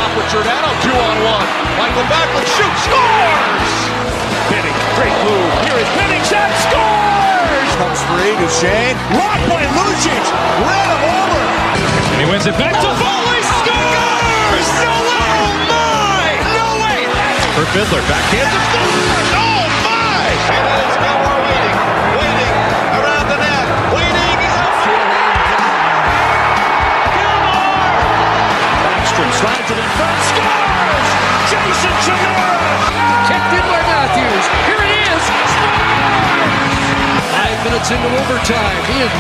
off with Giordano, 2-on-1. Michael Backlund shoots, scores! Benning, great move. Here is Benning, shot, scores! Comes free to Shane. Blocked by Lucic. Ran him over. And he wins it back to Foley, scores! No way! Oh my! No way! For Fiddler, backhand to scores! Oh my! And it is Gilmore waiting around the net, waiting. Backstrom slides it in front, scores! Jason Chimera! Kept in by Matthews. Here it is. Scores! 5 minutes into overtime in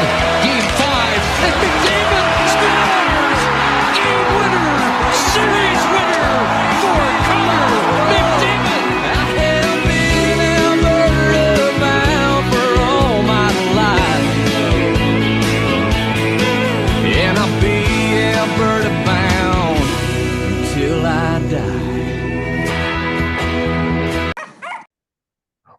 Game 5. And McDavid scores! Game winner! Series winner for Connor McDavid! I have been Alberta bound for all my life. And I'll be Alberta bound until I die.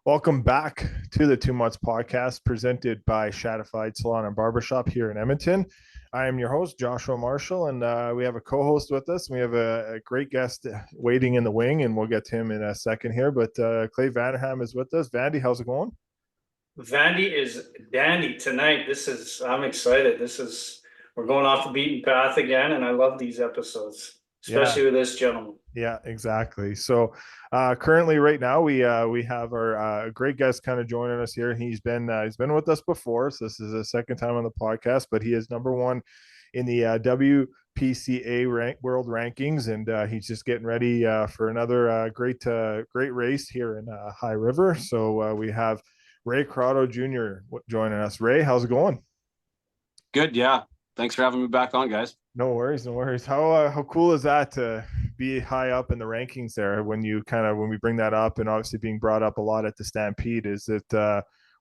Welcome back to the 2 Months podcast presented by Shadified Salon and Barbershop here in Edmonton. I am your host, Joshua Marshall, and we have a co-host with us. We have a great guest waiting in the wing, and we'll get to him in a second here. But Clay Vanderham is with us. Vandy, how's it going? Vandy is dandy tonight. I'm excited. We're going off the beaten path again, and I love these episodes, especially with this gentleman. Yeah, exactly. So currently right now we have our great guest kind of joining us here. He's been with us before, so this is the second time on the podcast, but he is number one in the WPCA world rankings, and he's just getting ready for another great race here in High River. So we have Rae Croteau JR joining us. Ray, how's it going? Good, yeah. Thanks for having me back on, guys. No worries. How cool is that to be high up in the rankings there when we bring that up, and obviously being brought up a lot at the Stampede? Is it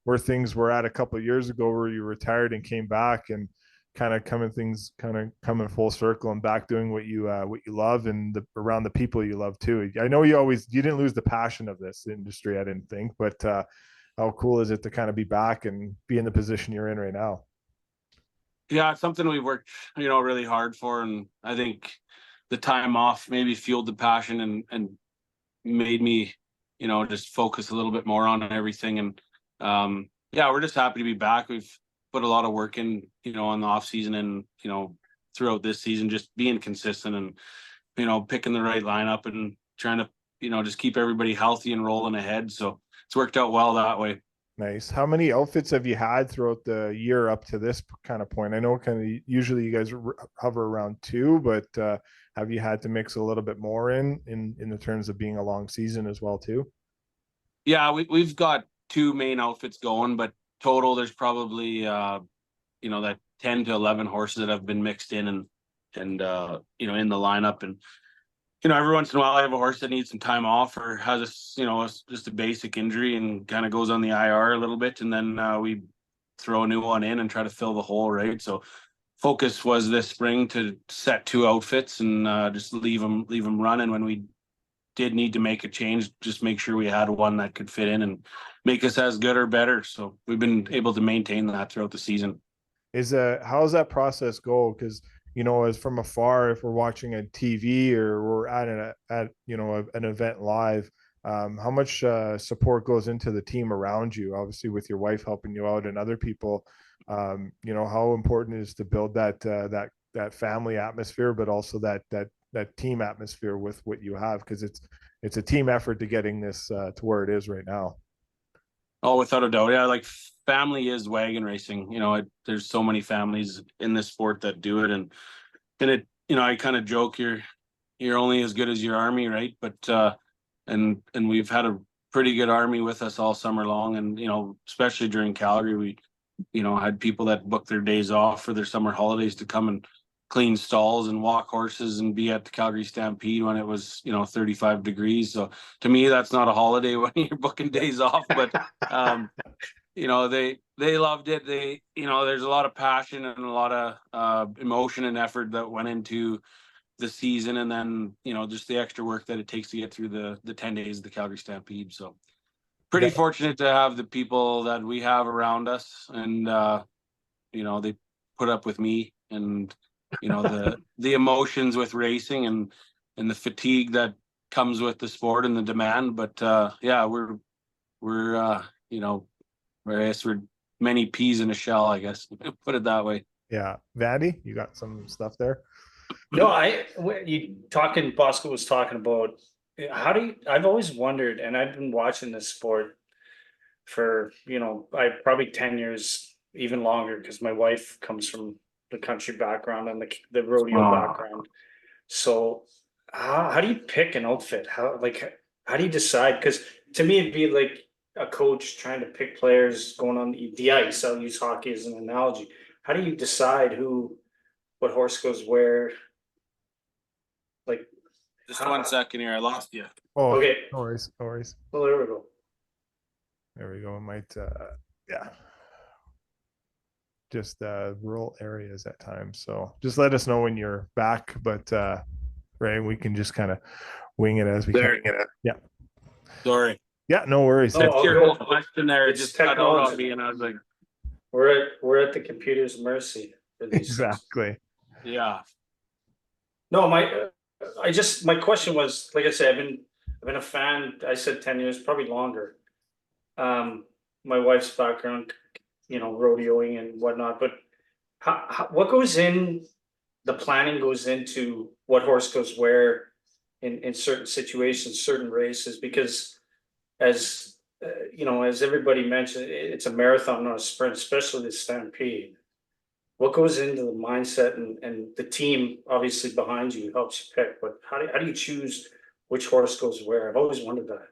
where things were at a couple of years ago where you retired and came back and coming full circle and back doing what you love and around the people you love too? I know you didn't lose the passion of this industry, I didn't think, but how cool is it to kind of be back and be in the position you're in right now? Yeah, it's something we've worked, really hard for, and I think the time off maybe fueled the passion and made me, just focus a little bit more on everything. And we're just happy to be back. We've put a lot of work in, on the off season and throughout this season, just being consistent and picking the right lineup and trying to just keep everybody healthy and rolling ahead. So it's worked out well that way. Nice. How many outfits have you had throughout the year up to this kind of point? I know usually you guys hover around 2, but have you had to mix a little bit more in the terms of being a long season as well too? Yeah, we've got 2 main outfits going, but total there's probably that 10 to 11 horses that have been mixed in and in the lineup. And every once in a while I have a horse that needs some time off or has just a basic injury and kind of goes on the IR a little bit, and then we throw a new one in and try to fill the hole, right? So focus was this spring to set 2 outfits and just leave them running. When we did need to make a change, just make sure we had one that could fit in and make us as good or better. So we've been able to maintain that throughout the season. How does that process go? Because as from afar, if we're watching a TV or we're at an event live, how much support goes into the team around you? Obviously, with your wife helping you out and other people, how important it is to build that family atmosphere, but also that team atmosphere with what you have, because it's a team effort to getting this to where it is right now. Oh, without a doubt. Yeah, like family is wagon racing. There's so many families in this sport that do it, and it, I kind of joke you're only as good as your army, right? But and we've had a pretty good army with us all summer long, and especially during Calgary, we had people that booked their days off for their summer holidays to come and clean stalls and walk horses and be at the Calgary Stampede when it was 35 degrees. So to me, that's not a holiday when you're booking days off, but they loved it. There's a lot of passion and a lot of emotion and effort that went into the season, and then just the extra work that it takes to get through the 10 days of the Calgary Stampede. So pretty fortunate to have the people that we have around us, and they put up with me and the emotions with racing, and the fatigue that comes with the sport and the demand. But yeah, we're you know, I guess we're many peas in a shell, I guess. Put it that way. Yeah. Vandy, you got some stuff there? No, Bosco was talking about I've always wondered, and I've been watching this sport for, I probably 10 years, even longer, because my wife comes from the country background and the rodeo background. So how do you pick an outfit? How do you decide? Because to me, it'd be like a coach trying to pick players going on the ice. I'll use hockey as an analogy. How do you decide what horse goes where? Like, just 1 second here, I lost you. Oh, okay. No worries. Well, there we go. There we go. It might, yeah. Just rural areas at times. So just let us know when you're back. But Rae, we can just kind of wing it as we can. Yeah. Sorry. Yeah, no worries. That's your whole question there. It's Just cut out technology. on me, and I was like, We're at the computer's mercy for these things. Exactly. yeah. No, my question was, like I said, I've been a fan. I said 10 years, probably longer. My wife's background, rodeoing and whatnot. But what goes in? The planning goes into what horse goes where in certain situations, certain races, because as as everybody mentioned, it's a marathon, not a sprint, especially the Stampede. What goes into the mindset and the team obviously behind you helps you pick, but how do you choose which horse goes where? I've always wondered that.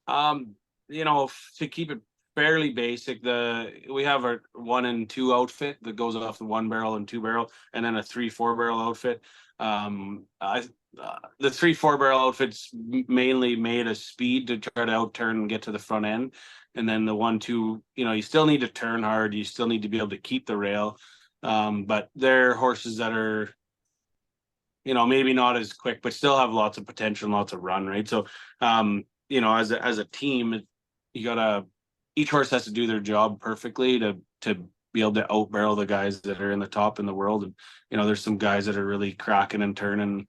To keep it fairly basic, we have a 1 and 2 outfit that goes off the 1 barrel and 2 barrel, and then a 3-4 barrel outfit. The 3-4 barrel outfit's mainly made a speed to try to outturn and get to the front end. And then the 1-2, you still need to turn hard. You still need to be able to keep the rail. But they're horses that are, maybe not as quick, but still have lots of potential and lots of run, right? So, as a team, each horse has to do their job perfectly to be able to out barrel the guys that are in the top in the world. And, there's some guys that are really cracking and turning,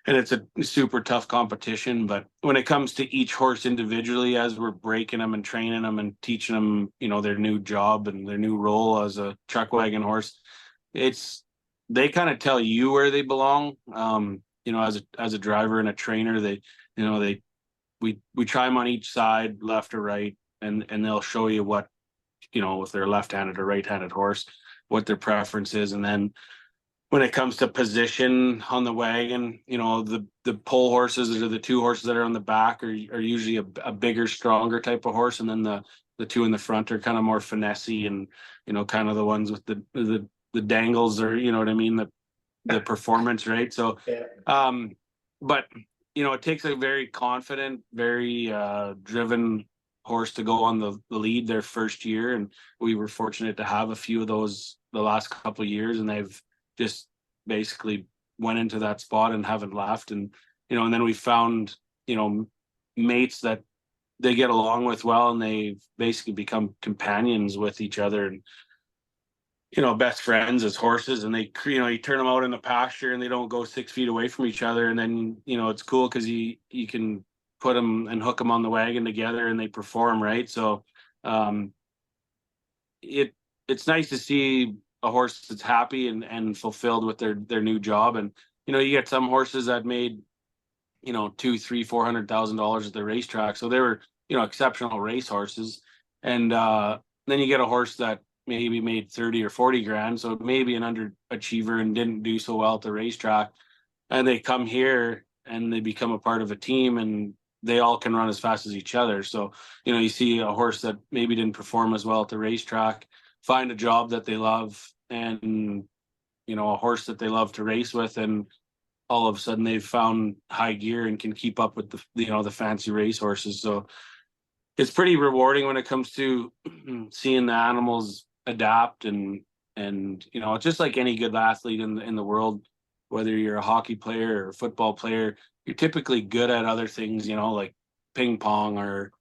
and it's a super tough competition. But when it comes to each horse individually, as we're breaking them and training them and teaching them, their new job and their new role as a Chuckwagon horse, they kind of tell you where they belong. As a driver and a trainer, we try them on each side, left or right, and they'll show you what, if they're a left-handed or right-handed horse, what their preference is. And then when it comes to position on the wagon, the pole horses or the 2 horses that are on the back are usually a bigger, stronger type of horse. And then the 2 in the front are kind of more finessey and, kind of the ones with the dangles, or, what I mean? The performance, right? So, Yeah. But, it takes a very confident, very driven horse to go on the lead their first year. And we were fortunate to have a few of those the last couple of years, and they've just basically went into that spot and haven't left. And, and then we found, mates that they get along with well, and they've basically become companions with each other and, best friends as horses. And they, you turn them out in the pasture and they don't go 6 feet away from each other. And then, it's cool because you can put them and hook them on the wagon together and they perform, right? So it's nice to see a horse that's happy and fulfilled with their new job. And you get some horses that made $200,000-$400,000 at the racetrack, so they were exceptional race horses. And then you get a horse that maybe made 30 or 40 grand, so maybe an underachiever and didn't do so well at the racetrack, and they come here and they become a part of a team, and they all can run as fast as each other. So you see a horse that maybe didn't perform as well at the racetrack find a job that they love, and a horse that they love to race with, and all of a sudden they've found high gear and can keep up with the fancy race horses. So it's pretty rewarding when it comes to seeing the animals adapt, and it's just like any good athlete in the world, whether you're a hockey player or a football player, you're typically good at other things, like ping pong or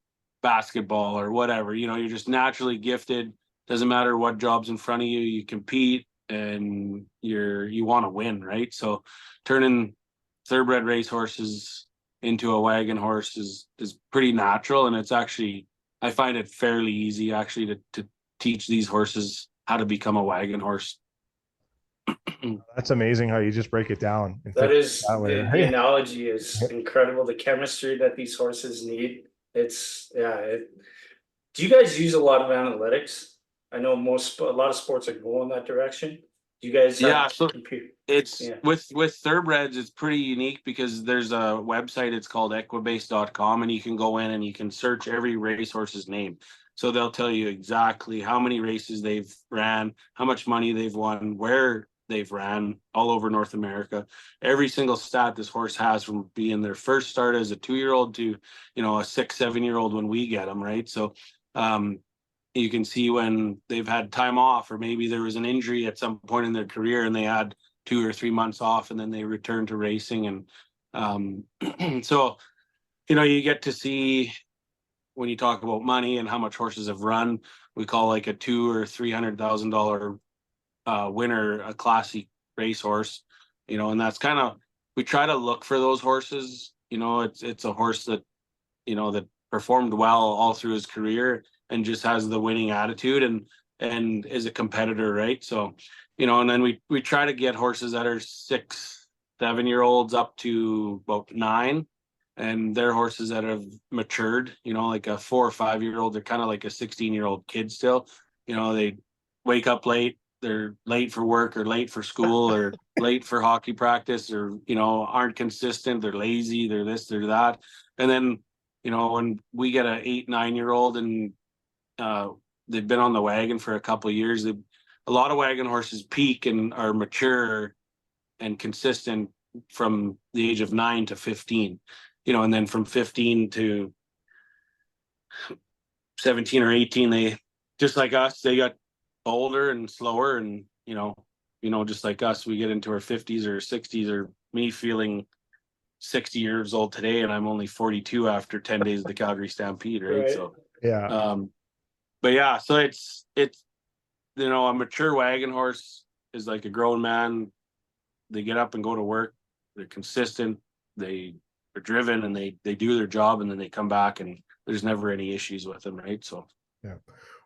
basketball or whatever. You're just naturally gifted. Doesn't matter what job's in front of you, you compete and you want to win, right? So turning thoroughbred race horses into a wagon horse is pretty natural, and it's actually, I find it fairly easy actually to teach these horses how to become a wagon horse. That's amazing how you just break it down. That is that way, the right? analogy is incredible. The chemistry that these horses need. It's do you guys use a lot of analytics? I know a lot of sports are going that direction. Do you guys have So it's Yeah. with thoroughbreds, it's pretty unique because there's a website, it's called equibase.com, and you can go in and you can search every racehorse's name. So they'll tell you exactly how many races they've ran, how much money they've won, where they've ran all over North America. Every single stat this horse has, from being their first start as a 2-year-old to, a 6-7-year-old when we get them, right? So you can see when they've had time off, or maybe there was an injury at some point in their career and they had 2 or 3 months off and then they returned to racing. And so, you get to see, when you talk about money and how much horses have run, we call like a $200,000 or $300,000 winner a classy racehorse, and that's kind of, we try to look for those horses. It's a horse that, that performed well all through his career and just has the winning attitude and is a competitor, right? So, and then we try to get horses that are 6-7-year-olds up to about 9, and they're horses that have matured, like a 4 or 5-year-old. They're kind of like a 16-year-old kid still. They wake up late, they're late for work or late for school or late for hockey practice, or, aren't consistent, they're lazy, they're this, they're that. And then, when we get a 8-9-year-old and they've been on the wagon for a couple of years, a lot of wagon horses peak and are mature and consistent from the age of 9 to 15, and then from 15 to 17 or 18, they, just like us, they got older and slower, and just like us, we get into our 50s or 60s, or me feeling 60 years old today and I'm only 42 after 10 days of the Calgary Stampede, right? So yeah. But yeah, so it's a mature wagon horse is like a grown man. They get up and go to work, they're consistent, they are driven, and they do their job, and then they come back and there's never any issues with them, right? So yeah.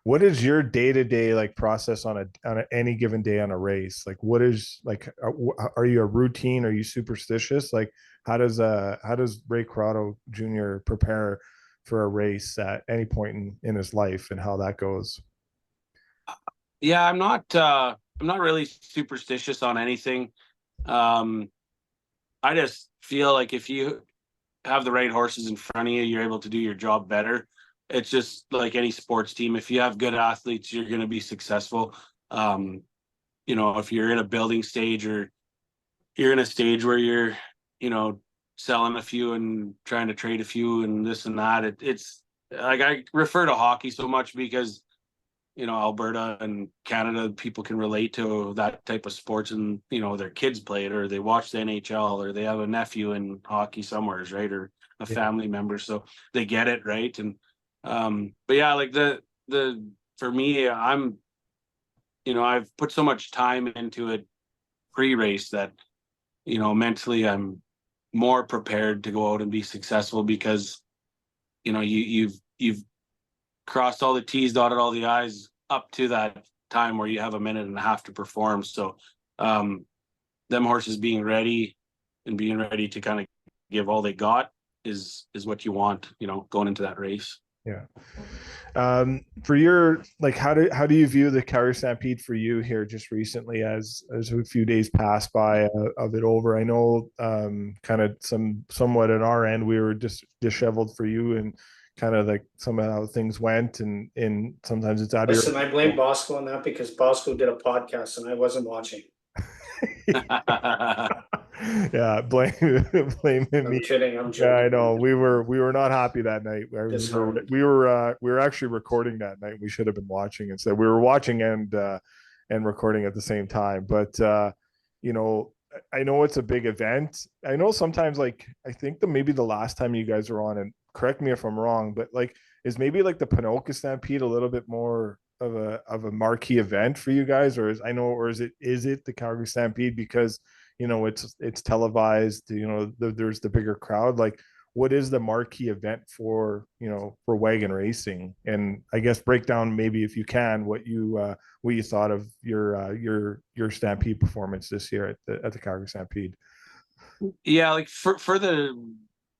What is your day-to-day like process on any given day on a race? Like, what is, like, are you a routine? Are you superstitious? Like, how does Rae Croteau Jr. prepare for a race at any point in his life, and how that goes? Yeah, I'm not really superstitious on anything. I just feel like if you have the right horses in front of you, you're able to do your job better. It's just like any sports team. If you have good athletes, you're going to be successful. If you're in a building stage, or you're in a stage where you're, selling a few and trying to trade a few and this and that, it's like, I refer to hockey so much because, Alberta and Canada, people can relate to that type of sports, and, their kids play it, or they watch the NHL, or they have a nephew in hockey somewhere, right? Or a family member. So they get it, right? And, but yeah, like for me, I've put so much time into it pre-race that, mentally I'm more prepared to go out and be successful, because, you've crossed all the T's, dotted all the I's up to that time where you have a minute and a half to perform. So them horses being ready to kind of give all they got is what you want, going into that race. Yeah. For your, like, how do you view the Calgary Stampede for you here just recently, as a few days passed by of it over? I know kind of somewhat at our end, we were just disheveled for you, and kind of like some of how things went, and sometimes it's out of Listen, I blame Bosco on that, because Bosco did a podcast and I wasn't watching. Yeah, blame I'm me. kidding. I'm joking. Yeah, I know. We were not happy that night. We were actually recording that night. We should have been watching instead. We were watching and recording at the same time. But I know it's a big event. I know sometimes, like, I think maybe the last time you guys were on, and correct me if I'm wrong, but like, is maybe like the Ponoka Stampede a little bit more of a marquee event for you guys, or is it the Calgary Stampede, because it's televised, there's the bigger crowd. Like, what is the marquee event for wagon racing? And I guess break down, maybe if you can, what you thought of your Stampede performance this year at the Calgary Stampede. Yeah, like for the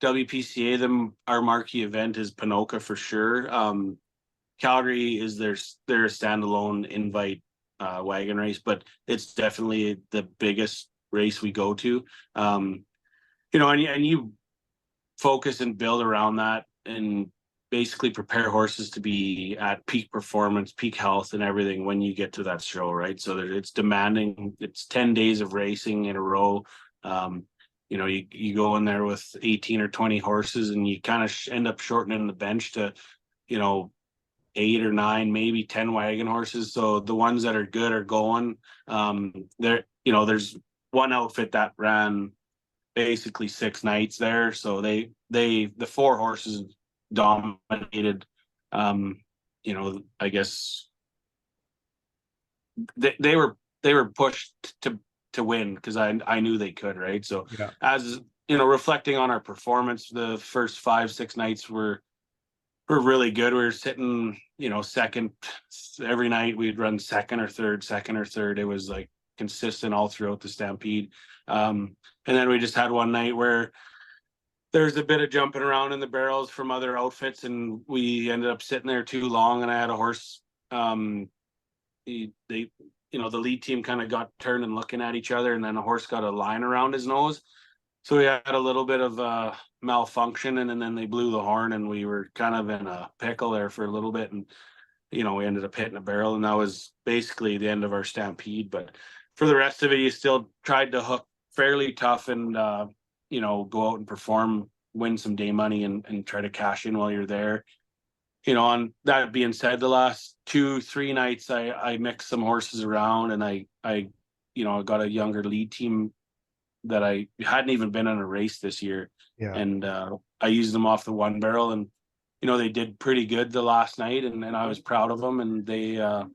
WPCA, our marquee event is Ponoka for sure. Calgary is their standalone invite wagon race, but it's definitely the biggest race we go to. And you focus and build around that and basically prepare horses to be at peak performance, peak health, and everything when you get to that show, right? So it's demanding. It's 10 days of racing in a row. You go in there with 18 or 20 horses, and you kind of end up shortening the bench to 8 or 9, maybe 10 wagon horses. So the ones that are good are going. There's one outfit that ran basically 6 nights there, so the 4 horses dominated. I guess they were pushed to win because I knew they could, right? So yeah. As reflecting on our performance, the first 5-6 nights were really good. We were sitting second every night. We'd run second or third. It was like consistent all throughout the Stampede. And then we just had one night where there's a bit of jumping around in the barrels from other outfits, and we ended up sitting there too long. And I had a horse. The lead team kind of got turned and looking at each other, and then the horse got a line around his nose. So we had a little bit of malfunction, and then they blew the horn, and we were kind of in a pickle there for a little bit, and we ended up hitting a barrel, and that was basically the end of our Stampede. But for the rest of it, you still tried to hook fairly tough and go out and perform, win some day money, and try to cash in while you're there. On that being said, the last 2-3 nights I mixed some horses around, and I got a younger lead team that I hadn't even been in a race this year. Yeah. And I used them off the one barrel, and they did pretty good the last night, and I was proud of them. And they were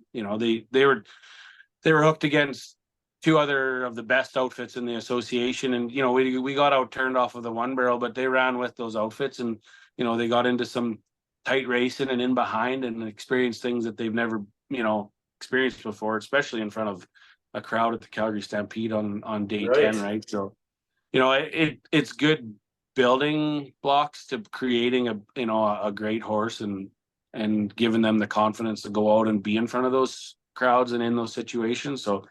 hooked against 2 other of the best outfits in the association, and we got out turned off of the one barrel, but they ran with those outfits, and they got into some tight racing and in behind and experienced things that they've never experienced before, especially in front of a crowd at the Calgary Stampede on day 10, right? So it's good building blocks to creating a great horse and giving them the confidence to go out and be in front of those crowds and in those situations. So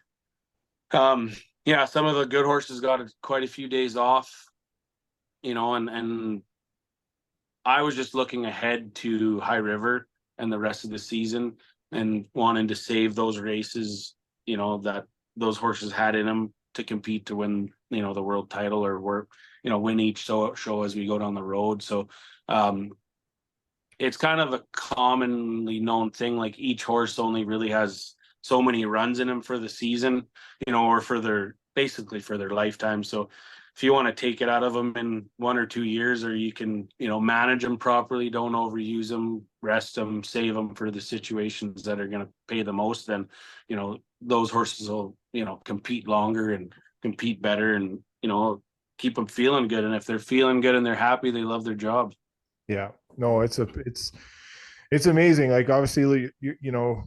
some of the good horses got quite a few days off, and I was just looking ahead to High River and the rest of the season and wanting to save those races, that those horses had in them to compete to win, the world title or win each show as we go down the road. So it's kind of a commonly known thing. Like each horse only really has so many runs in them for the season, or for their lifetime. So if you want to take it out of them in 1 or 2 years, or you can, manage them properly, don't overuse them, rest them, save them for the situations that are going to pay the most, then, those horses will, compete longer and compete better and, keep them feeling good. And if they're feeling good and they're happy, they love their job. Yeah, no, it's amazing. Like, obviously,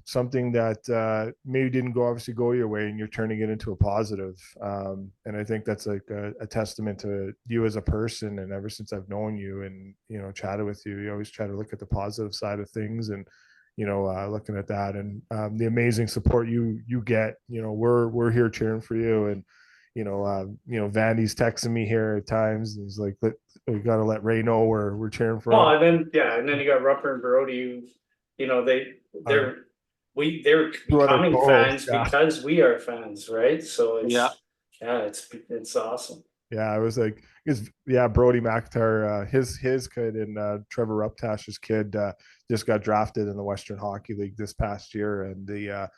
something that maybe didn't go your way, and you're turning it into a positive. And I think that's like a testament to you as a person. And ever since I've known you and, chatted with you, you always try to look at the positive side of things and, looking at that and the amazing support you get. We're here cheering for you. And, Vandy's texting me here at times, and he's like, we got to let Rae know we're cheering for him. Well, and then you got Rupper and Brody, they're becoming fans because we are fans, right? So it's awesome. Yeah, I was like, Brody McIntyre, his kid and Trevor Ruptash's kid just got drafted in the Western Hockey League this past year, and the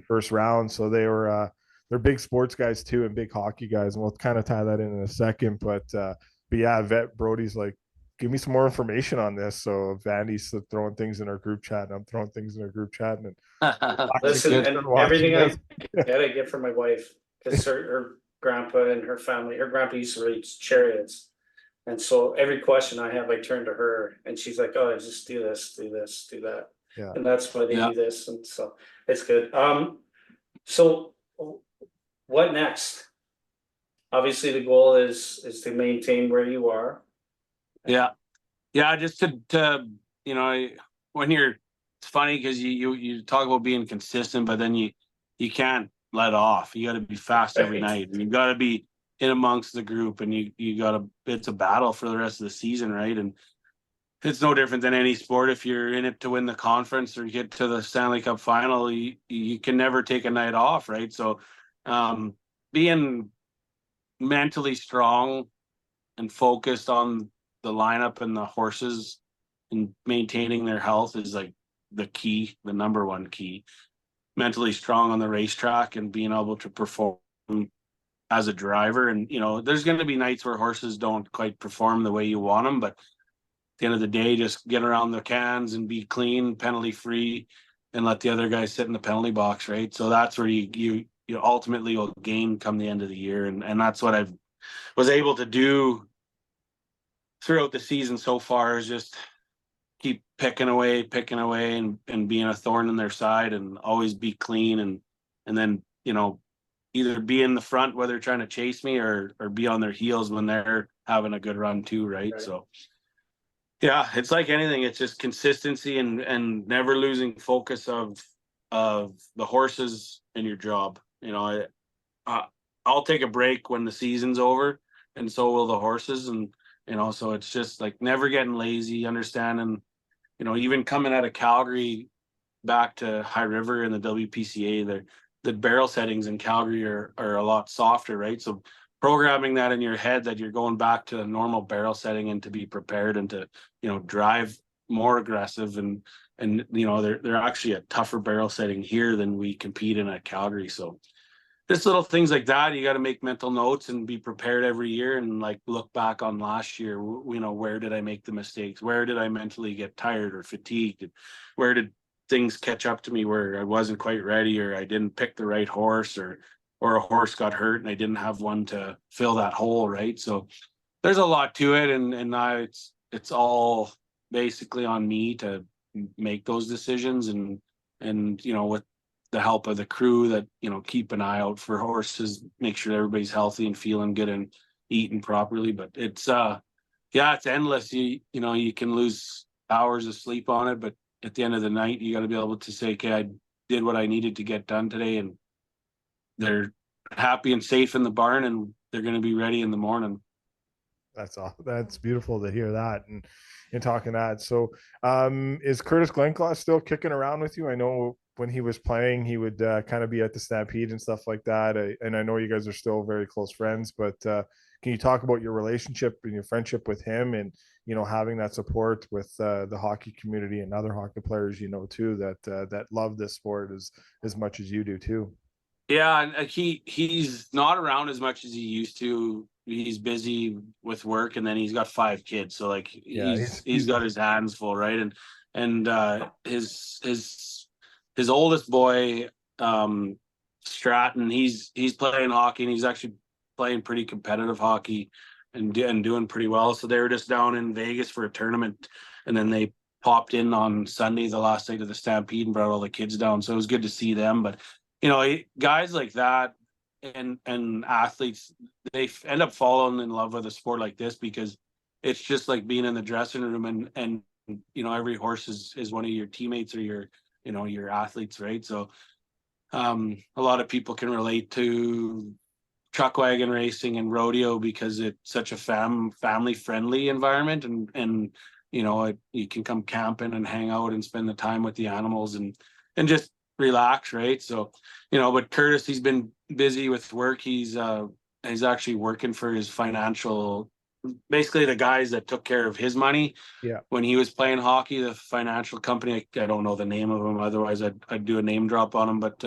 first round. So they're big sports guys too, and big hockey guys, and we'll kind of tie that in a second. But Brody's like, give me some more information on this. So Vandy's throwing things in our group chat, and I'm throwing things in our group chat. And listen, and everything I get from my wife, because her grandpa and her family. Her grandpa used to race chariots. And so every question I have, I turn to her and she's like, oh, just do this, do this, do that. Yeah. And that's why they Yeah. do this. And so it's good. So what next? Obviously the goal is to maintain where you are. Yeah. Just to when you're, it's funny because you talk about being consistent, but then you can't let off. You got to be fast every night. You got to be in amongst the group, and you got to, it's a battle for the rest of the season, right? And it's no different than any sport. If you're in it to win the conference or get to the Stanley Cup final, you can never take a night off, right? So being mentally strong and focused on the lineup and the horses and maintaining their health is like the key, the number one key. Mentally strong on the racetrack and being able to perform as a driver. And there's going to be nights where horses don't quite perform the way you want them, but at the end of the day, just get around the cans and be clean, penalty free, and let the other guys sit in the penalty box, right? So that's where you ultimately will gain come the end of the year, and that's what I've was able to do throughout the season so far, is just keep picking away and being a thorn in their side, and always be clean, and then either be in the front whether they're trying to chase me or be on their heels when they're having a good run too, right? So yeah, it's like anything, it's just consistency and never losing focus of the horses and your job. I'll take a break when the season's over, and so will the horses. And so it's just like never getting lazy, understanding, even coming out of Calgary back to High River in the WPCA, the barrel settings in Calgary are a lot softer, right? So programming that in your head that you're going back to a normal barrel setting and to be prepared and to drive more aggressive, and they're actually a tougher barrel setting here than we compete in at Calgary. So just little things like that, you got to make mental notes and be prepared every year, and like look back on last year. Where did I make the mistakes? Where did I mentally get tired or fatigued? Where did things catch up to me where I wasn't quite ready, or I didn't pick the right horse, or a horse got hurt and I didn't have one to fill that hole, right? So there's a lot to it, and now it's all basically on me to make those decisions, and with the help of the crew that keep an eye out for horses, make sure everybody's healthy and feeling good and eating properly. But it's it's endless. You can lose hours of sleep on it, but at the end of the night, you got to be able to say, okay, I did what I needed to get done today, and they're happy and safe in the barn, and they're going to be ready in the morning. That's all. That's beautiful to hear that. And talking that. So is Curtis Glenclaw still kicking around with you? I know when he was playing, he would kind of be at the Stampede and stuff like that. And I know you guys are still very close friends, but can you talk about your relationship and your friendship with him, and having that support with the hockey community and other hockey players too that love this sport as much as you do too? Yeah, and he's not around as much as he used to. He's busy with work, and then he's got 5 kids, so like he's got his hands full, right? And his oldest boy, Stratton, he's playing hockey, and he's actually playing pretty competitive hockey and doing pretty well. So they were just down in Vegas for a tournament, and then they popped in on Sunday, the last night of the Stampede, and brought all the kids down. So it was good to see them. But guys like that and athletes, they end up falling in love with a sport like this, because it's just like being in the dressing room, and every horse is one of your teammates or your athletes, right? So a lot of people can relate to Chuckwagon racing and rodeo because it's such a family friendly environment, and you can come camping and hang out and spend the time with the animals and just relax, right? So but Curtis, he's been busy with work. He's actually working for his financial, basically the guys that took care of his money when he was playing hockey, the financial company. I don't know the name of them, otherwise I'd do a name drop on him, but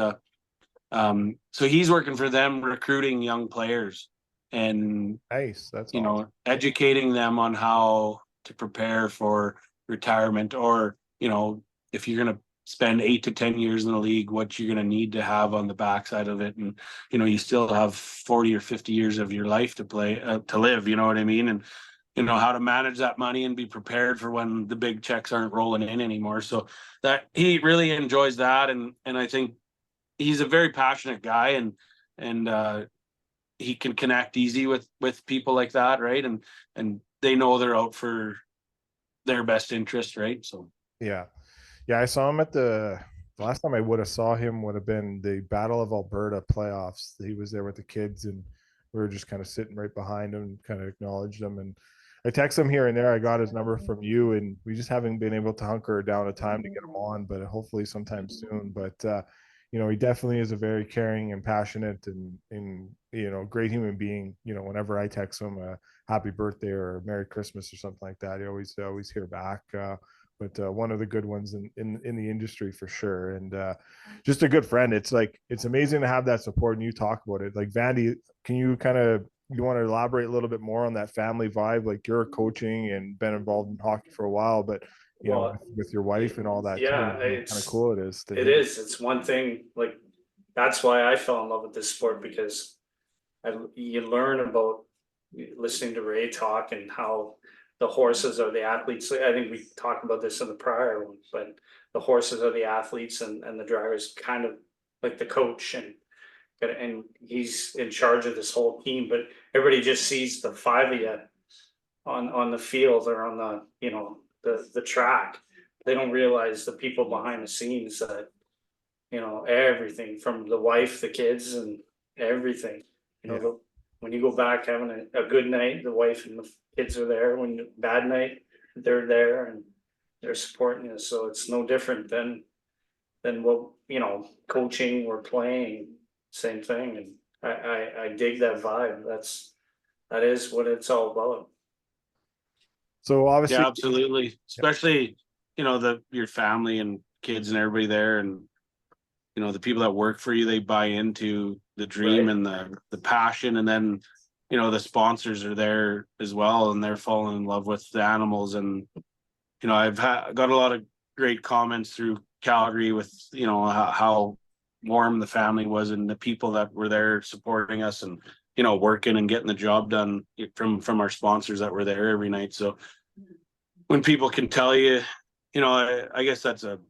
so he's working for them, recruiting young players and nice. That's awesome. Educating them on how to prepare for retirement, or if you're going to spend 8 to 10 years in the league, what you're going to need to have on the backside of it. And, you still have 40 or 50 years of your life to play, to live, you know what I mean? And, how to manage that money and be prepared for when the big checks aren't rolling in anymore. So that he really enjoys that. And I think he's a very passionate guy, and he can connect easy with people like that. Right. And they know they're out for their best interest. Right. So, Yeah. I saw him at the last time I would have saw him would have been the Battle of Alberta playoffs. He was there with the kids, and we were just kind of sitting right behind him, kind of acknowledged him. And I text him here and there. I got his number from you, and we just haven't been able to hunker down a time to get him on, but hopefully sometime soon. But he definitely is a very caring and passionate and great human being. Whenever I text him a happy birthday or Merry Christmas or something like that, he always hear back. But one of the good ones in the industry for sure, and just a good friend. It's amazing to have that support, and you talk about it. Like, Vandy, can you want to elaborate a little bit more on that family vibe? Like, you're coaching and been involved in hockey for a while, but with your wife and all that, yeah, too, it's kind of cool it is. It's one thing, like, that's why I fell in love with this sport, because you learn about listening to Rae talk and how the horses are the athletes. I think we talked about this in the prior one, but the horses are the athletes, and the driver's kind of like the coach, and he's in charge of this whole team. But everybody just sees the five of you on the field or on the track. They don't realize the people behind the scenes that everything from the wife, the kids, and everything. When you go back having a good night, the wife and the kids are there. When bad night, they're there and they're supporting you. So it's no different than what coaching or playing. Same thing, and I dig that vibe. That is what it's all about. So obviously, yeah, absolutely. Especially, your family and kids and everybody there, and the people that work for you, they buy into the dream, right, and the passion, and then the sponsors are there as well, and they're falling in love with the animals. And I've got a lot of great comments through Calgary with how warm the family was, and the people that were there supporting us, and working and getting the job done from our sponsors that were there every night. So when people can tell you, I guess that's a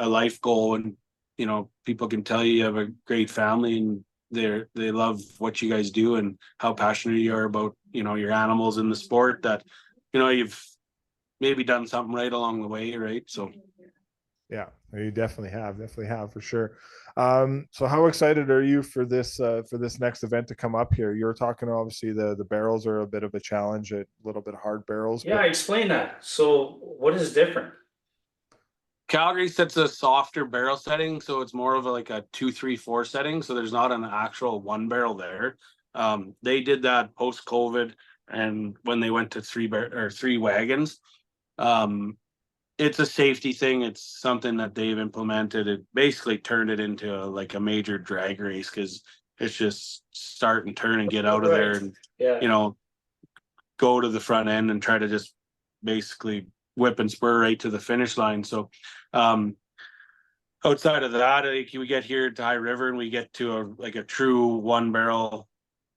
life goal, and people can tell you have a great family, and they love what you guys do and how passionate you are about your animals in the sport, that you've maybe done something right along the way, right? So yeah, you definitely have for sure. So how excited are you for this next event to come up here? You're talking, obviously the barrels are a bit of a challenge, a little bit hard barrels. Yeah, explain that. So what is different? Calgary sets a softer barrel setting, so it's more of like a 2-3-4 setting. So there's not an actual one barrel there. They did that post-COVID, and when they went to three wagons, it's a safety thing. It's something that they've implemented. It basically turned it into a major drag race, because it's just start and turn and get out of there, and go to the front end and try to just basically whip and spur right to the finish line. So outside of that, we get here to High River and we get to a true one barrel,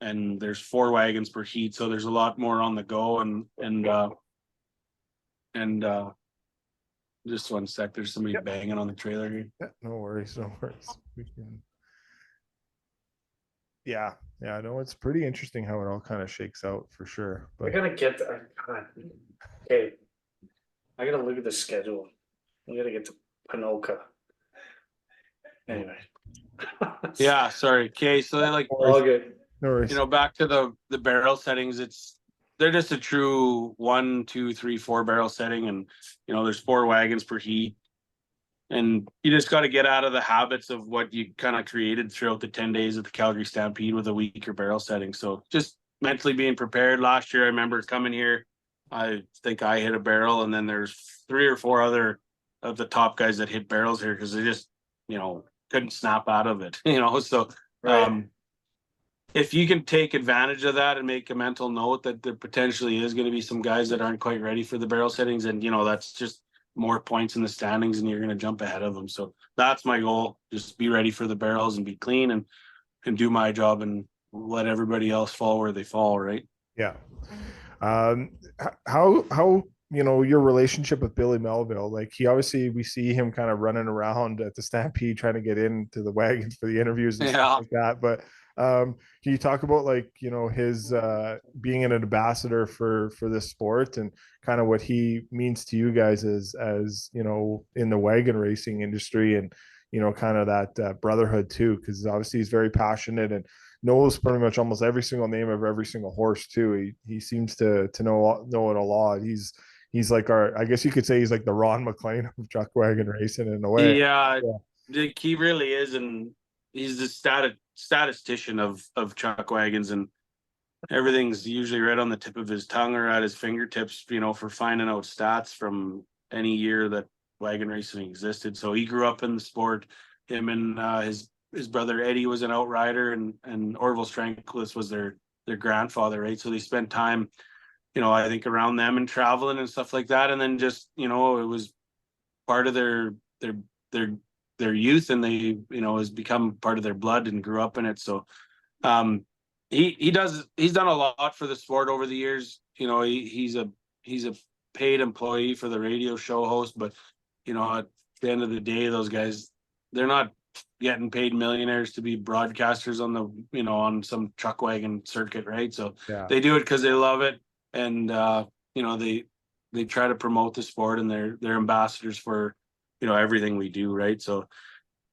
and there's 4 wagons per heat, so there's a lot more on the go. And just one sec, there's somebody banging on the trailer here. Yeah, no worries. We can. Yeah, no, it's pretty interesting how it all kind of shakes out for sure. But I gotta get okay. I gotta look at the schedule. I gotta get to Panoka. Anyway. Yeah, sorry. Okay, so they're all good. No worries. Back to the barrel settings, they're just a true 1, 2, 3, 4 barrel setting, and there's 4 wagons per heat. And you just got to get out of the habits of what you kind of created throughout the 10 days of the Calgary Stampede with a weaker barrel setting. So just mentally being prepared. Last year, I remember coming here, I think I hit a barrel, and then there's 3 or 4 other of the top guys that hit barrels here because they just, couldn't snap out of it, So if you can take advantage of that and make a mental note that there potentially is going to be some guys that aren't quite ready for the barrel settings, and that's just more points in the standings and you're going to jump ahead of them. So that's my goal. Just be ready for the barrels and be clean and do my job and let everybody else fall where they fall. Right. Yeah. How your relationship with Billy Melville, like he obviously, we see him kind of running around at the Stampede trying to get into the wagons for the interviews and stuff like that. But can you talk about his being an ambassador for this sport and kind of what he means to you guys as in the wagon racing industry and kind of that brotherhood too, because obviously he's very passionate and knows pretty much almost every single name of every single horse too. He seems to know it a lot. He's like I guess you could say he's like the Ron McLean of Chuckwagon racing in a way. Yeah, he really is, and he's the statistician of Chuckwagons, and everything's usually right on the tip of his tongue or at his fingertips, for finding out stats from any year that wagon racing existed. So he grew up in the sport. Him and his brother Eddie was an outrider, and Orville Strangquist was their grandfather, right? So they spent time, I think around them and traveling and stuff like that. And then just, it was part of their youth, and they, has become part of their blood and grew up in it. So he's done a lot for the sport over the years. He's a paid employee for the radio show host, but at the end of the day, those guys, they're not getting paid millionaires to be broadcasters on the on some Chuckwagon circuit, right? So they do it because they love it, and they try to promote the sport, and they're ambassadors for everything we do, right? So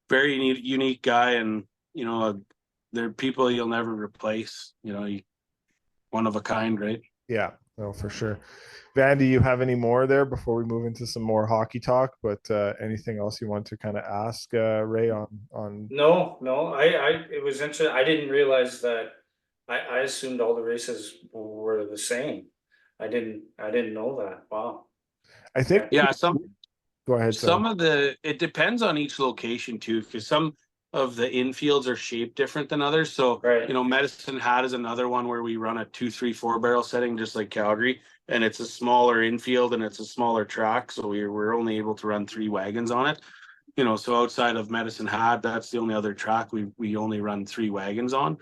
very unique guy, and they're people you'll never replace. One of a kind, right? Yeah, no, for sure. Van, do you have any more there before we move into some more hockey talk? But anything else you want to kind of ask Ray on? No, it was interesting. I didn't realize that. I assumed all the races were the same. I didn't know that. Wow. I think go ahead. It depends on each location too, because some of the infields are shaped different than others. So right. Medicine Hat is another one where we run a 2-3-4 barrel setting, just like Calgary, and it's a smaller infield and it's a smaller track, so we're only able to run 3 wagons on it. So outside of Medicine Hat, that's the only other track we only run 3 wagons on.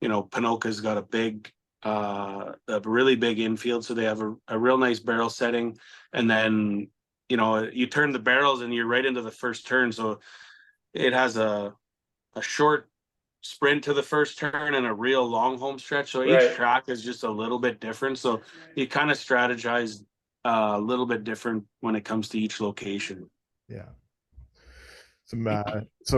Ponoka's got a really big infield, so they have a real nice barrel setting, and then you turn the barrels and you're right into the first turn, so it has a short sprint to the first turn and a real long home stretch. So each track is just a little bit different. So you kind of strategize a little bit different when it comes to each location. Yeah. So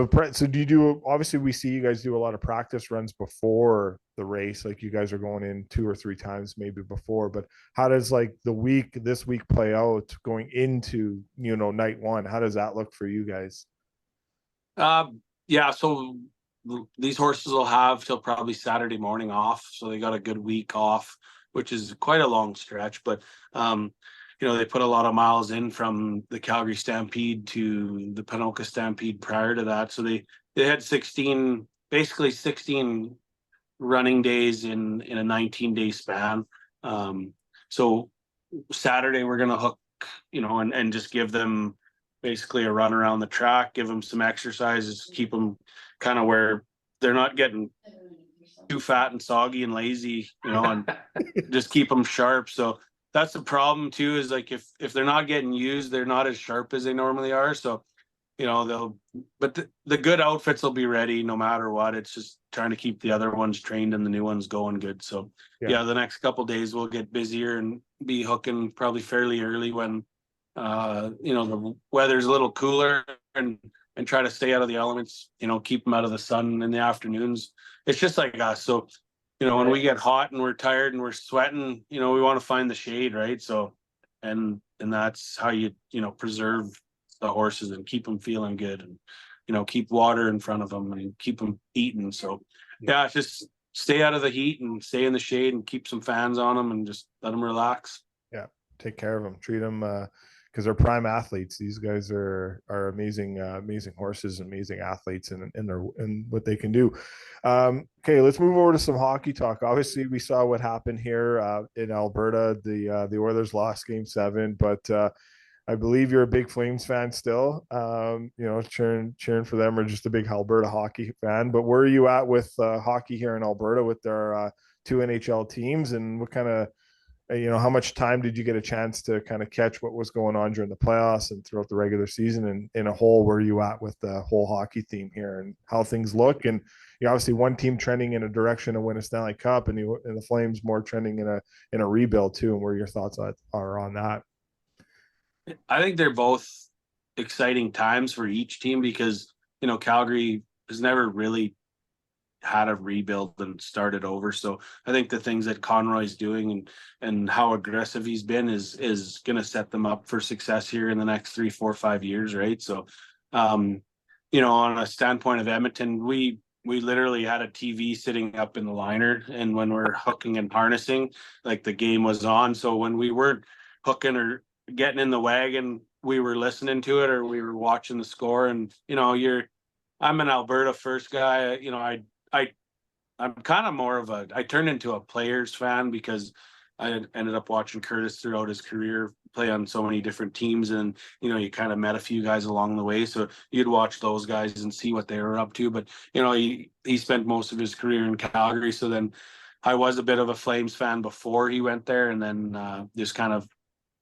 do you do, obviously we see you guys do a lot of practice runs before the race, like you guys are going in 2 or 3 times maybe before, but how does like this week play out going into, night 1? How does that look for you guys? So these horses will have till probably Saturday morning off. So they got a good week off, which is quite a long stretch, but they put a lot of miles in from the Calgary Stampede to the Ponoka Stampede prior to that. So they had 16 running days in a 19-day span. So Saturday we're going to hook, and just give them basically a run around the track, give them some exercises, keep them kind of where they're not getting too fat and soggy and lazy, and just keep them sharp. So that's the problem too, is like if they're not getting used, they're not as sharp as they normally are. So, but the good outfits will be ready no matter what. It's just trying to keep the other ones trained and the new ones going good. So the next couple of days we'll get busier and be hooking probably fairly early when the weather's a little cooler, and try to stay out of the elements, keep them out of the sun in the afternoons. It's just like us. So, when we get hot and we're tired and we're sweating, we want to find the shade, right? So, and that's how you preserve the horses and keep them feeling good, and, keep water in front of them and keep them eating. So just stay out of the heat and stay in the shade and keep some fans on them and just let them relax. Yeah. Take care of them, treat them, because they're prime athletes. These guys are amazing, amazing horses, amazing athletes, in what they can do. Okay, let's move over to some hockey talk. Obviously, we saw what happened here in Alberta. The Oilers lost Game 7, but I believe you're a big Flames fan still, cheering for them, or just a big Alberta hockey fan. But where are you at with hockey here in Alberta with their two NHL teams, and what kind of, how much time did you get a chance to kind of catch what was going on during the playoffs and throughout the regular season? And in a whole, where are you at with the whole hockey theme here and how things look? And you obviously one team trending in a direction to win a Stanley Cup, and the Flames more trending in a rebuild too. And where your thoughts are on that? I think they're both exciting times for each team because, Calgary has never really had a rebuild and started over. So I think the things that Conroy's doing and how aggressive he's been is going to set them up for success here in the next 3, 4, 5 years. Right. So, on a standpoint of Edmonton, we literally had a TV sitting up in the liner, and when we're hooking and harnessing, like the game was on. So when we weren't hooking or getting in the wagon, we were listening to it or we were watching the score. And I'm an Alberta first guy. I'm kind of more of I turned into a players fan because I ended up watching Curtis throughout his career play on so many different teams, and you kind of met a few guys along the way, so you'd watch those guys and see what they were up to. But he spent most of his career in Calgary, so then I was a bit of a Flames fan before he went there, and then just kind of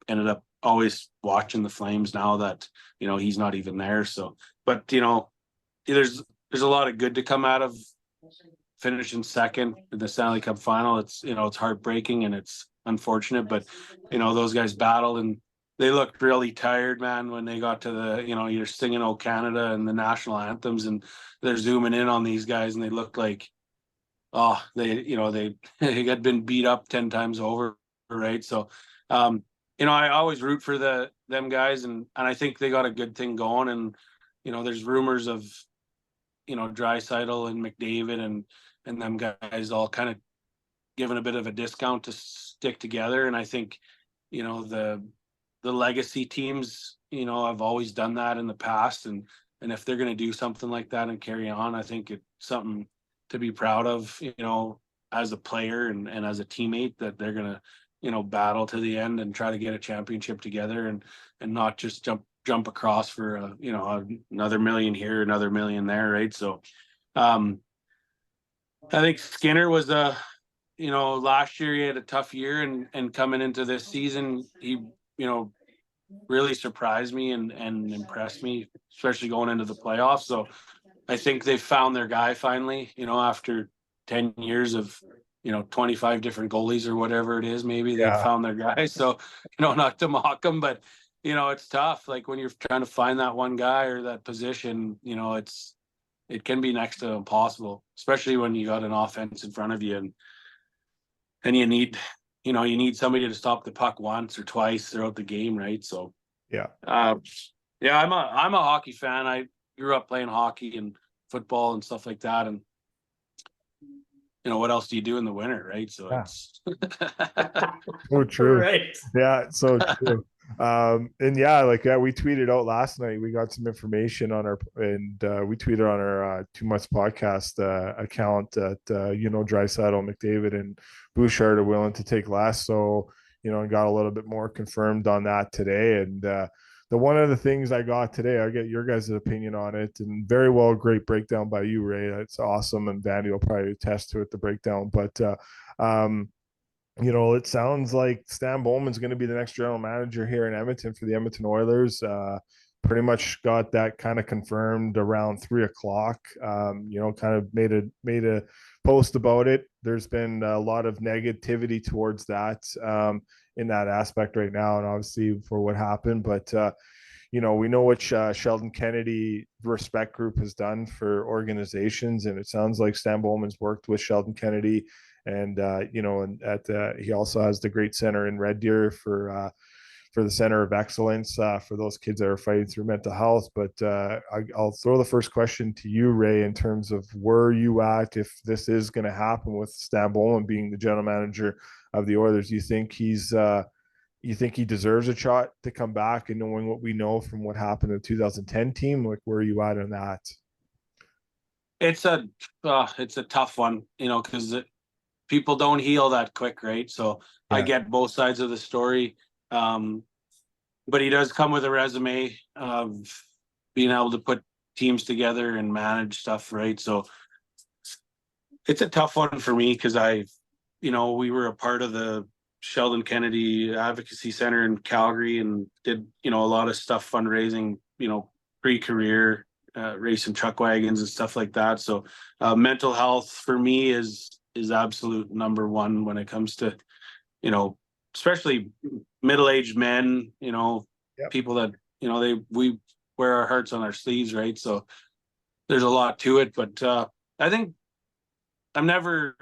ended up always watching the Flames now that he's not even there. So, but there's a lot of good to come out of finishing second in the Stanley Cup final. It's it's heartbreaking and it's unfortunate, but those guys battled and they looked really tired, man, when they got to the you're singing "Oh Canada" and the national anthems, and they're zooming in on these guys and they look like they they had been beat up 10 times over, right? So I always root for them guys, and I think they got a good thing going. And there's rumors of Draisaitl and McDavid and them guys all kind of giving a bit of a discount to stick together. And I think the legacy teams have always done that in the past, and if they're going to do something like that and carry on, I think it's something to be proud of, as a player and as a teammate, that they're going to battle to the end and try to get a championship together and not just jump across for another million here, another million there, right? So I think Skinner was last year he had a tough year, and coming into this season he really surprised me and impressed me, especially going into the playoffs. So I think they found their guy finally, after 10 years of 25 different goalies or whatever it is. Maybe they found their guy. So not to mock them, but it's tough. Like when you're trying to find that one guy or that position, it can be next to impossible, especially when you got an offense in front of you and you need somebody to stop the puck once or twice throughout the game, right? So I'm a hockey fan. I grew up playing hockey and football and stuff like that, and what else do you do in the winter, right? So it's so true. Right. Yeah, so true. We tweeted out last night. We got some information on we tweeted on our Too Much podcast account that Draisaitl, McDavid, and Bouchard are willing to take less. So and got a little bit more confirmed on that today. And the one of the things I got today, I'll get your guys' opinion on it, and very well, great breakdown by you, Ray. It's awesome, and Vandy will probably attest to it, the breakdown. But it sounds like Stan Bowman's going to be the next general manager here in Edmonton for the Edmonton Oilers. Pretty much got that kind of confirmed around 3:00. Kind of made a post about it. There's been a lot of negativity towards that in that aspect right now, and obviously for what happened. But we know what Sheldon Kennedy Respect Group has done for organizations, and it sounds like Stan Bowman's worked with Sheldon Kennedy. And he also has the great center in Red Deer for the Center of Excellence for those kids that are fighting through mental health. But I'll throw the first question to you, Ray, in terms of where you at if this is going to happen with Stan Bowman being the general manager of the Oilers. You think he deserves a shot to come back, and knowing what we know from what happened in the 2010 team, like where are you at on that? It's a tough one, because people don't heal that quick, right? So I get both sides of the story. but he does come with a resume of being able to put teams together and manage stuff, right? So it's a tough one for me because we were a part of the Sheldon Kennedy Advocacy Center in Calgary and did, a lot of stuff fundraising, pre-career, racing truck wagons and stuff like that. So mental health for me is absolute number one when it comes to, especially middle-aged men, people that, we wear our hearts on our sleeves, right? So there's a lot to it, but I think I'm never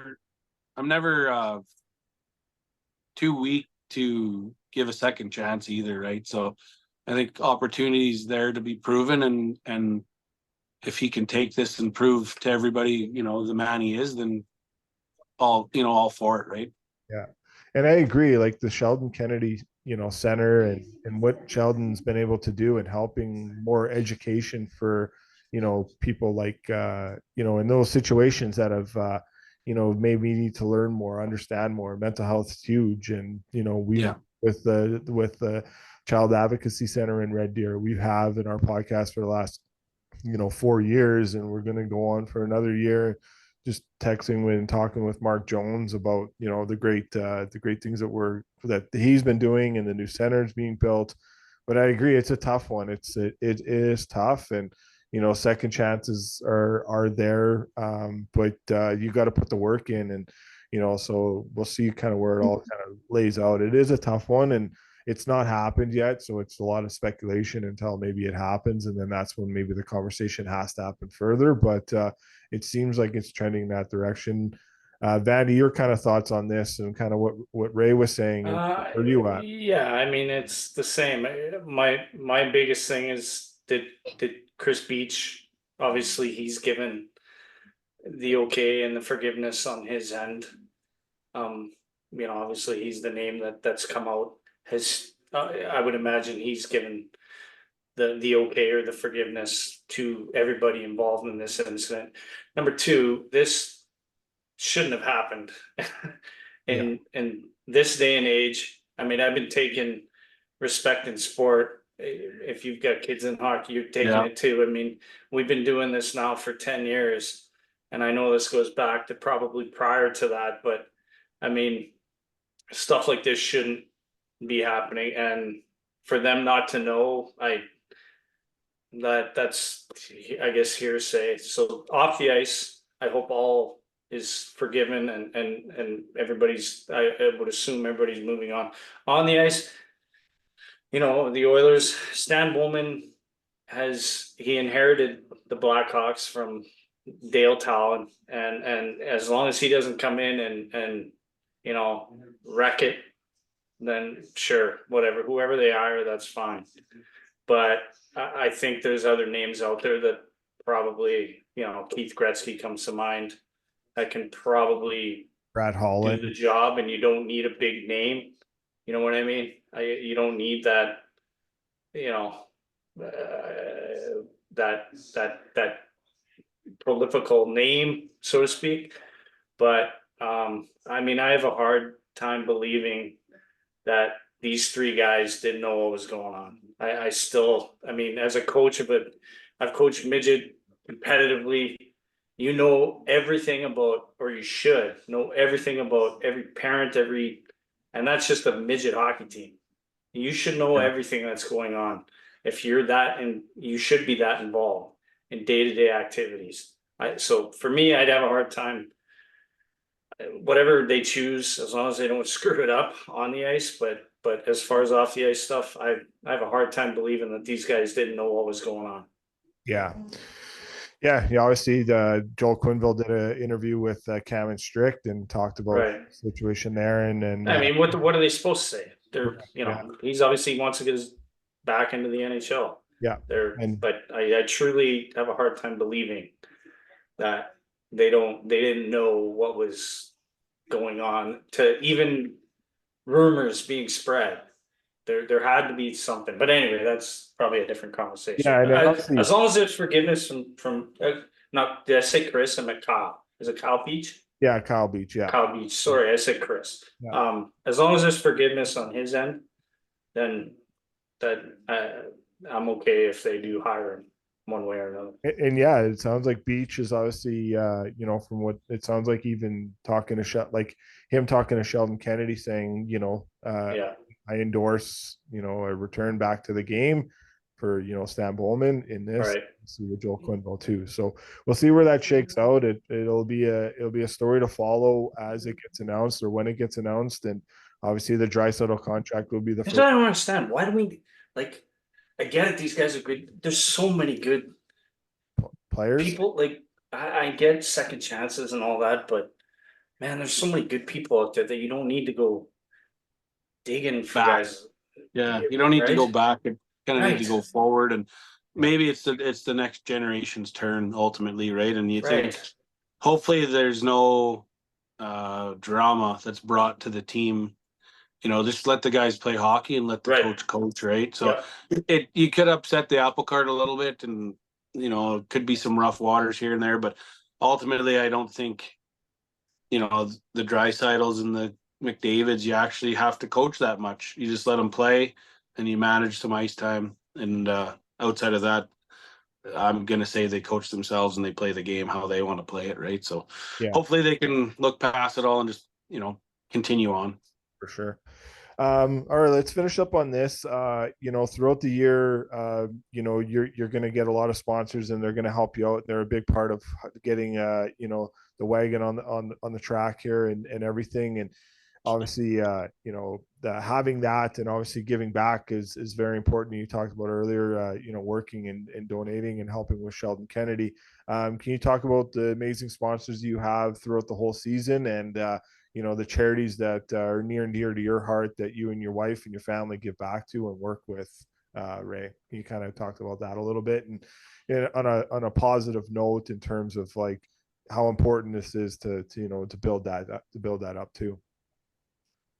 too weak to give a second chance either, right? So I think opportunities there to be proven, and if he can take this and prove to everybody, the man he is, then all for it, right? Yeah. And I agree, like the Sheldon Kennedy, center and what Sheldon's been able to do in helping more education for, people like, in those situations that have, maybe need to learn more, understand more. Mental health is huge. And, with the Child Advocacy Center in Red Deer, we have in our podcast for the last, 4 years, and we're going to go on for another year, just texting and talking with Mark Jones about, the great things that he's been doing and the new centers being built. But I agree, it's a tough one. It is tough, and second chances are there, but you got to put the work in, and so we'll see kind of where it all kind of lays out. It is a tough one, and it's not happened yet, so it's a lot of speculation until maybe it happens, and then that's when maybe the conversation has to happen further. But it seems like it's trending in that direction. Vandy, your kind of thoughts on this and kind of what Ray was saying, and where are you at? Yeah, I mean, it's the same. My biggest thing is did Chris Beach, obviously he's given the okay and the forgiveness on his end. Obviously he's the name that's come out. I would imagine he's given the okay or the forgiveness to everybody involved in this incident. Number two, this shouldn't have happened in this day and age. I mean, I've been taking respect in sport. If you've got kids in hockey, you're taking it too. I mean, we've been doing this now for 10 years, and I know this goes back to probably prior to that, but I mean, stuff like this shouldn't be happening. And for them not to know, that's, I guess, hearsay. So off the ice, I hope all is forgiven and everybody's, I would assume everybody's moving on. On the ice, the Oilers, Stan Bowman he inherited the Blackhawks from Dale Talon, and as long as he doesn't come in and wreck it, then sure, whatever, whoever they hire, that's fine. But I think there's other names out there that probably, Keith Gretzky comes to mind, that can probably Brad Holland do the job, and you don't need a big name. You know what I mean? You don't need that, that prolifical name, so to speak. But I mean, I have a hard time believing that these three guys didn't know what was going on. I mean, as a coach I've coached midget competitively. You know everything about, or you should know everything about every parent, and that's just a midget hockey team. You should know everything that's going on. If you're that, and you should be that involved in day-to-day activities. So for me, I'd have a hard time, whatever they choose, as long as they don't screw it up on the ice. But as far as off the ice stuff, I have a hard time believing that these guys didn't know what was going on. Yeah. Obviously, Joel Quenneville did an interview with Cam and Strict and talked about the situation there. And I mean, what are they supposed to say? They're, he's obviously wants to get his back into the NHL. Yeah. But I truly have a hard time believing that they didn't know what was going on, to even rumors being spread. There had to be something, but anyway, that's probably a different conversation. Yeah, as long as there's forgiveness from not, did I say Chris? I meant Kyle. Is it Kyle Beach? Yeah, Kyle Beach. Yeah, Kyle Beach. Sorry, I said Chris. Yeah. As long as there's forgiveness on his end, then that I'm okay if they do hire him one way or another. And yeah, it sounds like Beach is obviously, from what it sounds like, even talking to him talking to Sheldon Kennedy saying, Yeah, I endorse, a return back to the game for, Stan Bowman in this. right. See with Joel Quenneville too. So we'll see where that shakes out. It'll be a story to follow as it gets announced or when it gets announced. And obviously the Draisaitl contract will be the That's first. what I don't understand. Why do we like? I get it. These guys are good. There's so many good Players. people. Like I get second chances and all that, but man, there's so many good people out there that you don't need to go digging for Back. guys. Yeah, you don't need to Right? go back and kind of need to Right. go forward, and maybe it's the next generation's turn ultimately, right? And you think Right. hopefully there's no drama that's brought to the team. Just let the guys play hockey and let the Right. coach, right? So Yeah. you could upset the apple cart a little bit, and it could be some rough waters here and there, but ultimately I don't think the Draisaitl's and the McDavids, you actually have to coach that much. You just let them play and you manage some ice time. And outside of that, I'm going to say they coach themselves and they play the game how they want to play it, right? So Yeah. hopefully they can look past it all and just, continue on. For sure. All right, let's finish up on this. Throughout the year, you're going to get a lot of sponsors, and they're going to help you out. They're a big part of getting, the wagon on the track here and everything. And obviously, having that and obviously giving back is very important. You talked about earlier, working and donating and helping with Sheldon Kennedy. Can you talk about the amazing sponsors you have throughout the whole season and the charities that are near and dear to your heart that you and your wife and your family give back to and work with, Ray? You kind of talked about that a little bit, and on a positive note in terms of like how important this is to build that up too.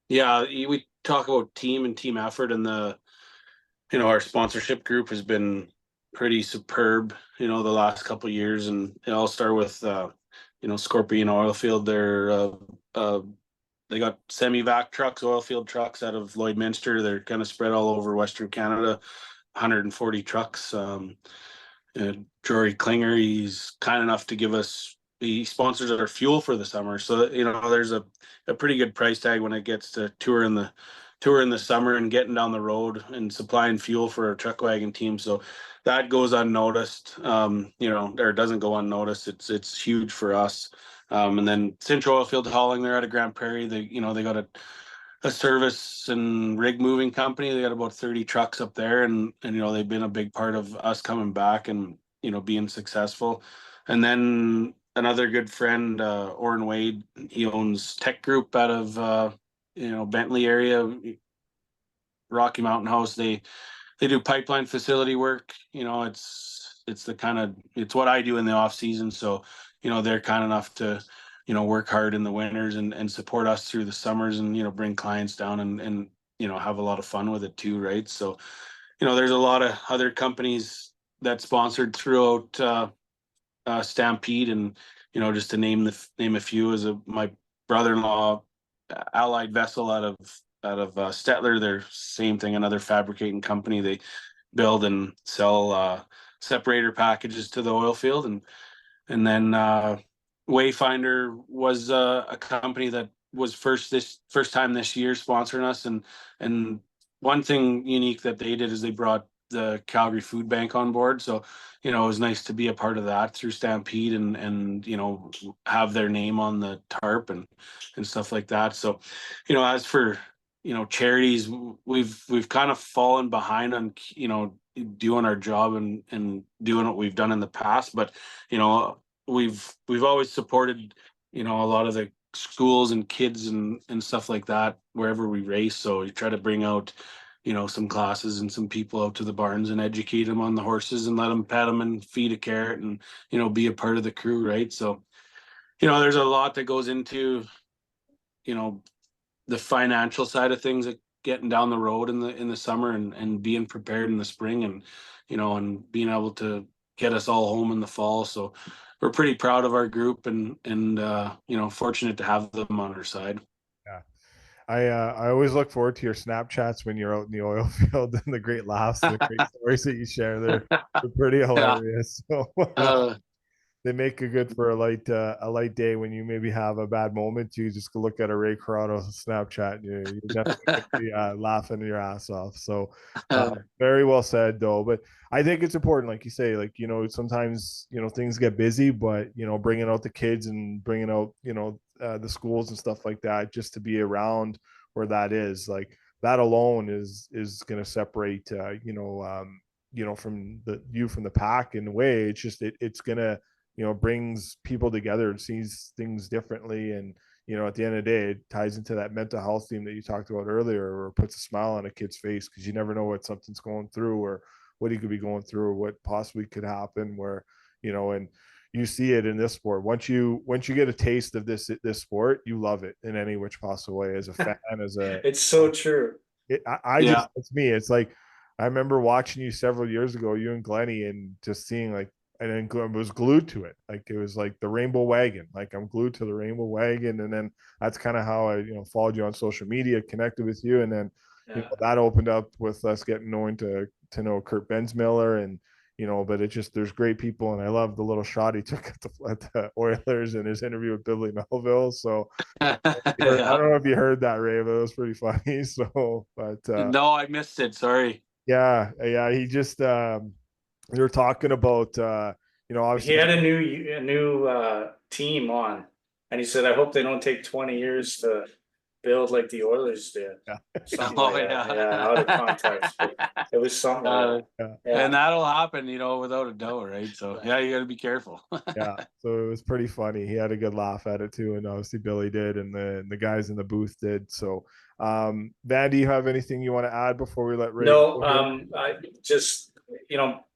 Yeah, we talk about team and team effort, and our sponsorship group has been pretty superb, the last couple of years, and I'll start with Scorpion Oilfield. They got semi-vac trucks, oilfield trucks out of Lloydminster. They're kind of spread all over Western Canada, 140 trucks. Jory Klinger, he's kind enough to give us, he sponsors our fuel for the summer. So, there's a pretty good price tag when it gets to tour in the summer and getting down the road and supplying fuel for our Chuckwagon team. So that goes unnoticed, or doesn't go unnoticed. It's huge for us. And then Central Oilfield Hauling, they're out of Grand Prairie. They got a service and rig moving company. They got about 30 trucks up there, and they've been a big part of us coming back and being successful. And then another good friend, Orrin Wade, he owns Tech Group out of Bentley area, Rocky Mountain House. They do pipeline facility work. It's what I do in the off season. So they're kind enough to work hard in the winters and support us through the summers and bring clients down and have a lot of fun with it too, right? So there's a lot of other companies that sponsored throughout Stampede, and just to name a few, is my brother-in-law, Allied Vessel out of Stettler. They're same thing, another fabricating company. They build and sell separator packages to the oil field, and then Wayfinder was a company that was first time this year sponsoring us, and one thing unique that they did is they brought the Calgary Food Bank on board. So it was nice to be a part of that through Stampede and have their name on the tarp and stuff like that. So as for charities, we've kind of fallen behind on doing our job and doing what we've done in the past, but we've always supported a lot of the schools and kids and stuff like that wherever we race. So we try to bring out some classes and some people out to the barns and educate them on the horses and let them pet them and feed a carrot and be a part of the crew, right? So there's a lot that goes into the financial side of things, like getting down the road in the summer and being prepared in the spring, and and being able to get us all home in the fall. So we're pretty proud of our group and fortunate to have them on our side. Yeah. I always look forward to your Snapchats when you're out in the oil field and the great laughs and the great stories that you share. They're pretty hilarious. So they make it good for a light day when you maybe have a bad moment. You just go look at a Rae Croteau Snapchat. You're definitely gonna be, laughing your ass off. So very well said, though. But I think it's important, like you say, like sometimes things get busy, but bringing out the kids and bringing out the schools and stuff like that, just to be around where that is, like that alone is going to separate from the pack in a way. It's just it's gonna brings people together and sees things differently. And, at the end of the day, it ties into that mental health theme that you talked about earlier, or puts a smile on a kid's face, because you never know what something's going through, or what he could be going through, or what possibly could happen where, and you see it in this sport. Once you get a taste of this sport, you love it in any which possible way, as a fan, It's so true. Just, it's me. It's like, I remember watching you several years ago, you and Glennie, and just seeing like, and then I was glued to it. Like, it was like the rainbow wagon. Like, I'm glued to the rainbow wagon. And then that's kind of how I, followed you on social media, connected with you. And then, that opened up with us getting to know Kurt Bensmiller, and, but it just, there's great people. And I love the little shot he took at the Oilers in his interview with Billy Melville. So I don't know if you heard that, Ray, but it was pretty funny. So, but no, I missed it. Sorry. Yeah. He just, we were talking about, obviously he had a new team on, and he said, "I hope they don't take 20 years to build like the Oilers did." Yeah. Out of context. It was something. And that'll happen, without a doubt, right? So you got to be careful. Yeah. So it was pretty funny. He had a good laugh at it too, and obviously Billy did, and the guys in the booth did. So, Van, do you have anything you want to add before we let Ray? No, I just,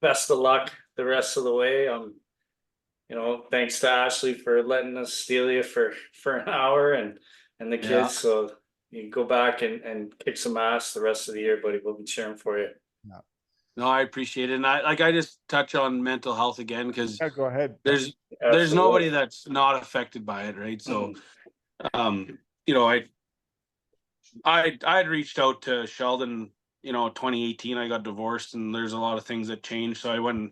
best of luck the rest of the way. Thanks to Ashley for letting us steal you for an hour, and the kids. Yeah. So you go back and kick some ass the rest of the year, buddy. We'll be cheering for you. Yeah. No, I appreciate it. And I just touch on mental health again, because go ahead. There's nobody that's not affected by it, right? So, I'd reached out to Sheldon. 2018, I got divorced, and there's a lot of things that changed. So I went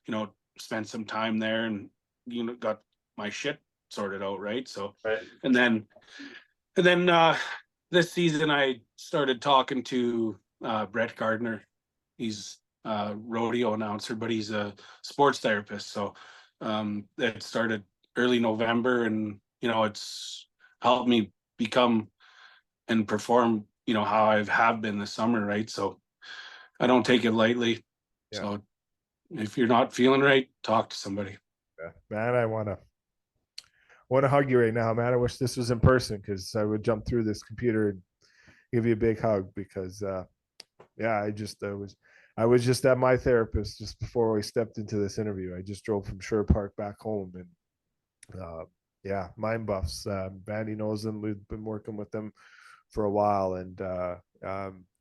and, spent some time there, and, got my shit sorted out. Right. So, right. And then this season I started talking to Brett Gardner. He's a rodeo announcer, but he's a sports therapist. So it started early November, and, it's helped me become and perform, how I have been this summer, right? So I don't take it lightly. Yeah. So if you're not feeling right, talk to somebody. Yeah. Man, I want to hug you right now, man. I wish this was in person, because I would jump through this computer and give you a big hug, because I was just at my therapist just before we stepped into this interview. I just drove from Sherwood Park back home, and Mind Buffs, Bandy knows them. We've been working with them for a while, and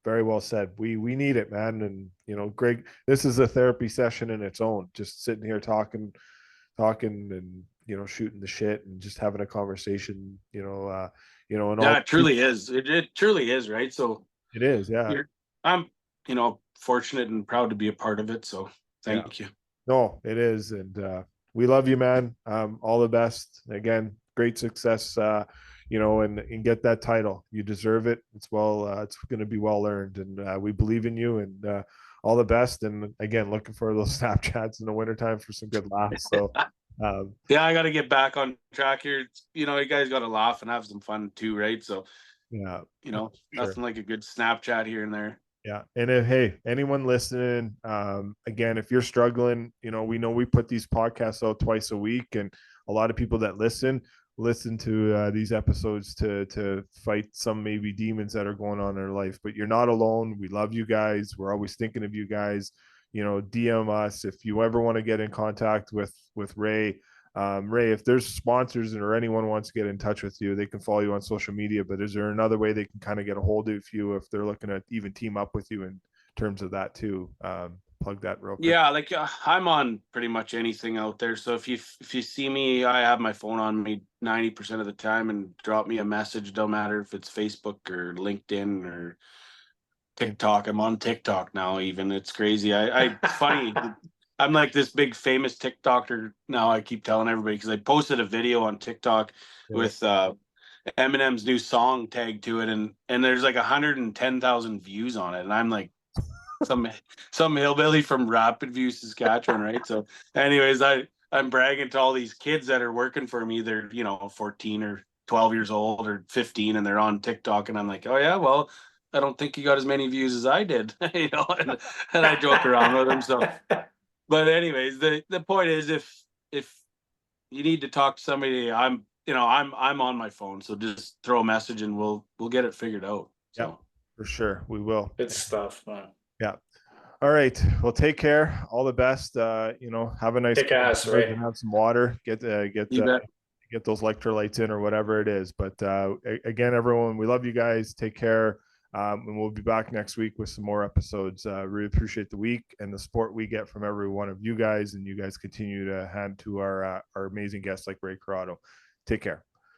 very well said. We need it, man. And Greg, this is a therapy session in its own, just sitting here talking and shooting the shit and just having a conversation, and it truly is. It truly is, right? So it is. Yeah. I'm fortunate and proud to be a part of it, so thank you. No, it is. And we love you, man. All the best. Again, great success, and get that title. You deserve it. It's going to be well earned, and we believe in you, and all the best. And again, looking for those Snapchats in the wintertime for some good laughs. So I got to get back on track here. You guys got to laugh and have some fun too, right? So nothing like a good Snapchat here and there. Yeah. And hey, anyone listening, again, if you're struggling, we know we put these podcasts out twice a week, and a lot of people that listen to these episodes to fight some maybe demons that are going on in their life. But you're not alone. We love you guys. We're always thinking of you guys. DM us if you ever want to get in contact with Ray. Ray, if there's sponsors or anyone wants to get in touch with you, they can follow you on social media. But is there another way they can kind of get a hold of you if they're looking to even team up with you in terms of that too? plug that real quick. Yeah, like I'm on pretty much anything out there. So if you see me, I have my phone on me 90% of the time, and drop me a message. Don't matter if it's Facebook or LinkedIn or TikTok. I'm on TikTok now. Even it's crazy. I funny. I'm like this big famous TikToker now. I keep telling everybody because I posted a video on TikTok with Eminem's new song tagged to it, and there's like 110,000 views on it, and I'm like some hillbilly from Rapid View, Saskatchewan, right? So, anyways, I'm bragging to all these kids that are working for me. They're 14 or 12 years old or 15, and they're on TikTok, and I'm like, oh yeah, well, I don't think you got as many views as I did, and I joke around with them. So, but anyways, the point is, if you need to talk to somebody, I'm on my phone, so just throw a message and we'll get it figured out. So. Yeah, for sure, we will. Good stuff, man. Yeah. All right. Well, take care. All the best. Have a nice Kick ass, right? right? And have some water. Get those electrolytes in or whatever it is. But again, everyone, we love you guys. Take care. And we'll be back next week with some more episodes. Really appreciate the week and the support we get from every one of you guys, and you guys continue to hand to our amazing guests like Rae Croteau. Take care.